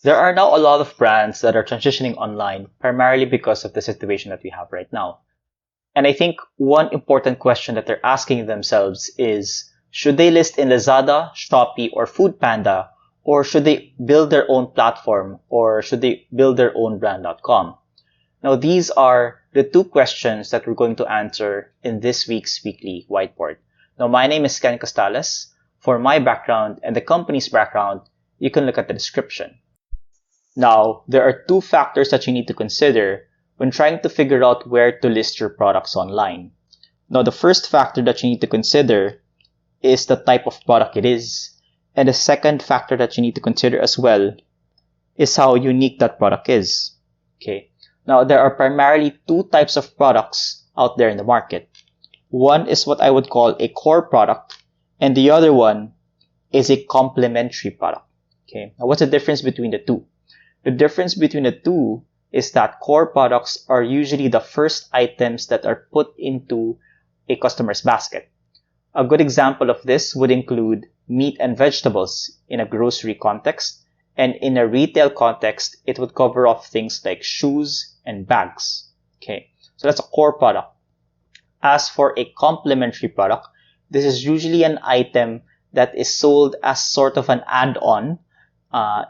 There are now a lot of brands that are transitioning online primarily because of the situation that we have right now. And I think one important question that they're asking themselves is, should they list in Lazada, Shopee, or Foodpanda, or should they build their own platform, or should they build their own brand.com? Now, these are the two questions that we're going to answer in this week's weekly whiteboard. Now, my name is Ken Costales. For my background and the company's background, you can look at the description. Now, there are two factors that you need to consider when trying to figure out where to list your products online. Now, the first factor that you need to consider is the type of product it is. And the second factor that you need to consider as well is how unique that product is. Okay. Now, there are primarily two types of products out there in the market. One is what I would call a core product, and the other one is a complementary product. Okay. Now, what's the difference between the two? The difference between the two is that core products are usually the first items that are put into a customer's basket. A good example of this would include meat and vegetables in a grocery context, and in a retail context, it would cover off things like shoes and bags. Okay, so that's a core product. As for a complementary product, this is usually an item that is sold as sort of an add-on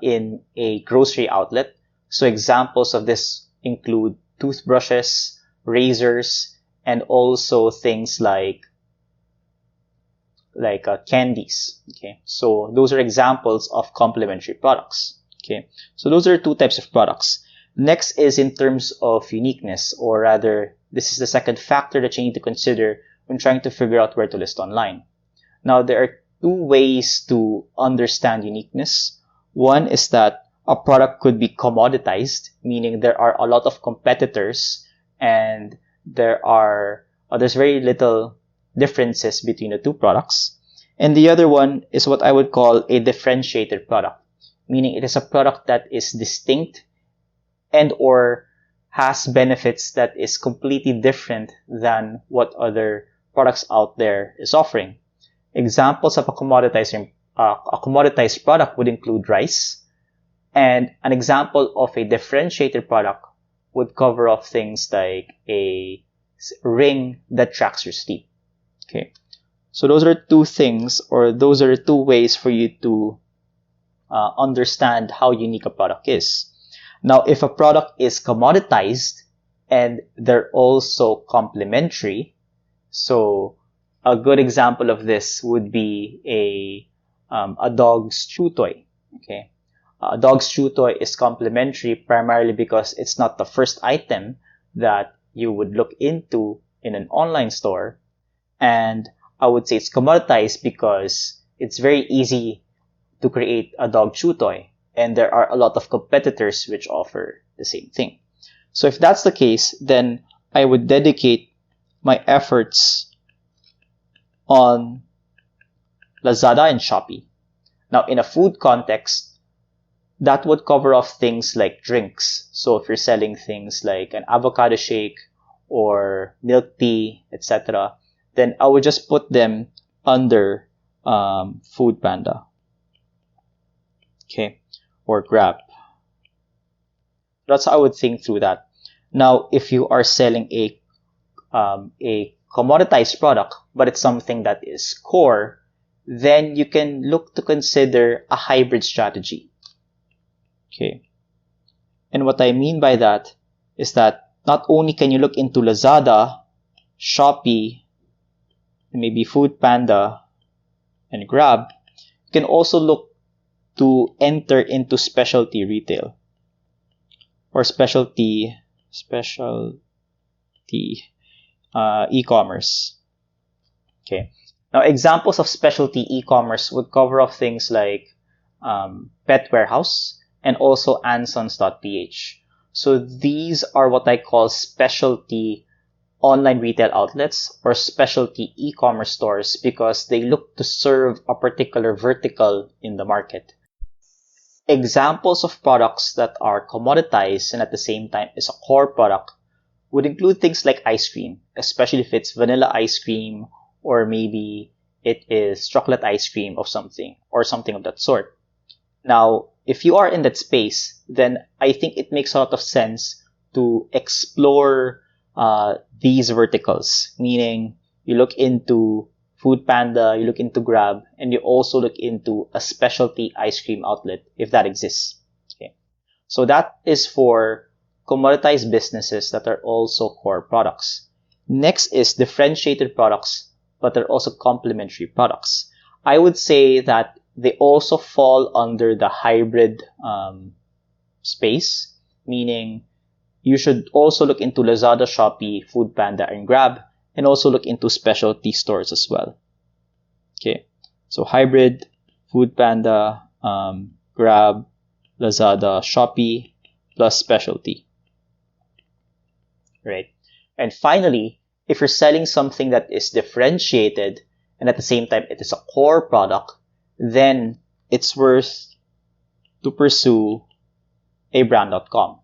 in a grocery outlet. So examples of this include toothbrushes, razors, and also things like candies. Okay, so those are examples of complementary products. Okay, so those are two types of products. Next is in terms of uniqueness, or rather, this is the second factor that you need to consider when trying to figure out where to list online. Now, there are two ways to understand uniqueness. One is that a product could be commoditized, meaning there are a lot of competitors and there's very little differences between the two products. And the other one is what I would call a differentiated product, meaning it is a product that is distinct and or has benefits that is completely different than what other products out there is offering. Examples of a commoditized product would include rice, and an example of a differentiated product would cover off things like a ring that tracks your sleep. Okay, so those are two things, or those are two ways for you to understand how unique a product is. Now, if a product is commoditized and they're also complementary, so a good example of this would be a dog's chew toy. Okay, a dog's chew toy is complementary primarily because it's not the first item that you would look into in an online store, and I would say it's commoditized because it's very easy to create a dog chew toy, and there are a lot of competitors which offer the same thing. So if that's the case, then I would dedicate my efforts on Lazada and Shopee. Now, in a food context, that would cover off things like drinks. So if you're selling things like an avocado shake or milk tea, etc., then I would just put them under Foodpanda. Okay, or Grab. That's how I would think through that. Now, if you are selling a commoditized product, but it's something that is core, then you can look to consider a hybrid strategy. Okay. And what I mean by that is that not only can you look into Lazada, Shopee, maybe Foodpanda, and Grab, you can also look to enter into specialty retail or specialty e-commerce. Okay. Now, examples of specialty e-commerce would cover off things like Pet Warehouse and also ansons.ph. So these are what I call specialty online retail outlets or specialty e-commerce stores because they look to serve a particular vertical in the market. Examples of products that are commoditized and at the same time is a core product would include things like ice cream, especially if it's vanilla ice cream or maybe it is chocolate ice cream of something or something of that sort. Now, if you are in that space, then I think it makes a lot of sense to explore these verticals, meaning you look into Foodpanda, you look into Grab, and you also look into a specialty ice cream outlet if that exists. Okay. So that is for commoditized businesses that are also core products. Next is differentiated products, but they're also complementary products. I would say that they also fall under the hybrid space, meaning you should also look into Lazada, Shopee, Foodpanda, and Grab, and also look into specialty stores as well. Okay, so hybrid, Foodpanda, Grab, Lazada, Shopee, plus specialty. Right. And finally, if you're selling something that is differentiated and at the same time it is a core product, then it's worth to pursue a brand.com.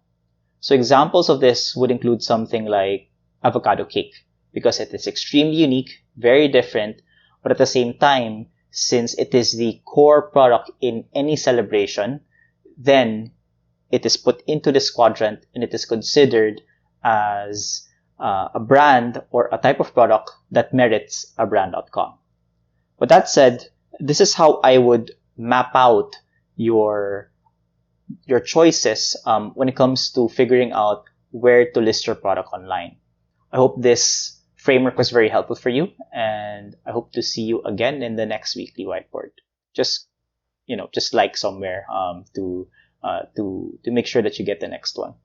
So examples of this would include something like avocado cake, because it is extremely unique, very different, but at the same time, since it is the core product in any celebration, then it is put into this quadrant and it is considered as a brand or a type of product that merits a brand.com. With that said, this is how I would map out your choices when it comes to figuring out where to list your product online. I hope this framework was very helpful for you, and I hope to see you again in the next weekly whiteboard. Just like somewhere to make sure that you get the next one.